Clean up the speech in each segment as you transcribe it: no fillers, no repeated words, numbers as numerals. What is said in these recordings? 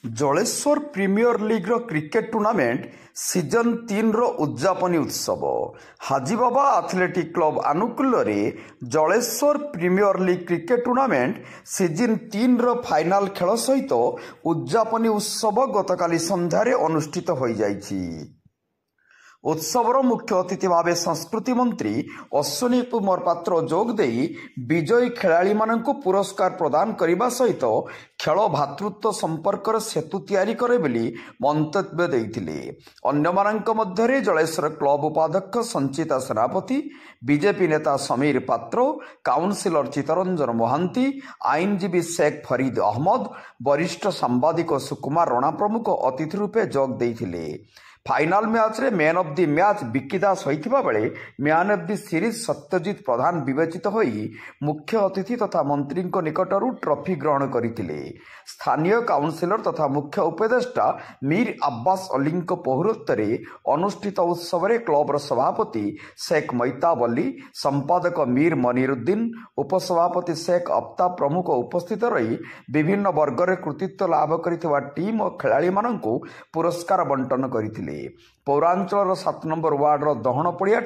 Jaleswar premier ଲିଗ୍ର cricket tournament season 3ର ଉଦ୍ଯାପନୀ ଉତ୍ସବ ହାଜିବାବା ଆଥଲେଟିକ୍ କ୍ଲବ ଆନୁକୂଲ୍ୟରେ Jaleswar premier league cricket tournament season 3ର ଫାଇନାଲ ଖେଳ ସହିତ ଉଦ୍ଯାପନୀ ଉତ୍ସବ ଗତକାଲି ସନ୍ଧ୍ୟାରେ ଅନୁଷ୍ଠିତ ହୋଇଯାଇଛି। उत्सवर मुख्य अतिथि भाव संस्कृति मंत्री अश्विनी कुमार पात्र जोगदे विजयी खेलाड़ी मानक पुरस्कार प्रदान करने सहित खेल भातृत्व संपर्कर सेतु तैयारी करे बोली मंतव्य देइथिले। अन्यमानंक मध्यरे जलेश्वर क्लब उपाध्यक्ष संचिता सेनापति, बीजेपी नेता समीर पात्र, काउंसिलर चित्तरंजन महांती, आईनजीवी शेख फरीद अहमद, वरिष्ठ सांबादिक सुकुमार राणा प्रमुख अतिथि रूपे जोग देइथिले। फाइनाल मैच रे man of the match Vicky Das होइथिबा बेले man of the series Satyajit Pradhan विवेचित होई मुख्य अतिथि तथा मंत्री निकटरू ट्रॉफी ग्रहण करथिले। स्थानीय काउंसिलर तथा मुख्य उपदेष्टा मीर अब्बास अली पौरत्व अनुष्ठित उत्सव रे क्लब सभापति शेख मैताब अली, संपादक मीर मनीरुद्दीन, उपसभापति शेख अफ्ताब प्रमुख उपस्थित रही विभिन्न वर्ग रे कृतित्व लाभ करिथिबा टीम और खेलाड़ी माननकु पुरस्कार बंटन करथिले। पौरांचल 7 नंबर वार्डर दहण पड़िया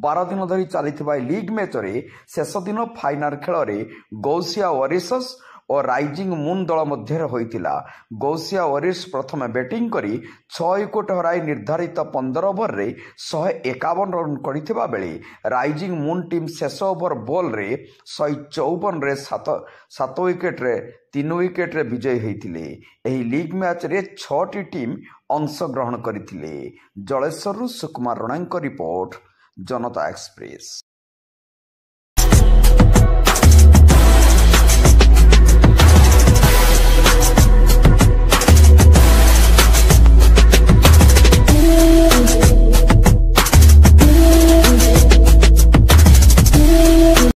12 दिन धरी चली लीग मैच रे शेष दिन फाइनाल खेल रे गौसिया वॉरियर्स और राइजिंग मून दल मध्य होइतिला। गौसिया वॉरियर्स प्रथम बैटिंग करी 6 विकेट हराई निर्धारित 15 ओवर रे 151 रन करिथिबा बेले राइजिंग मून टीम शेष ओवर बॉल रे 154 रे 7 विकेट रे 3 विकेट रे विजयी होइतिले। एही लीग मैच रे 6टी टीम अंश ग्रहण करथिले। जलेश्वरु सुकुमार राणांक रिपोर्ट, जनता एक्सप्रेस।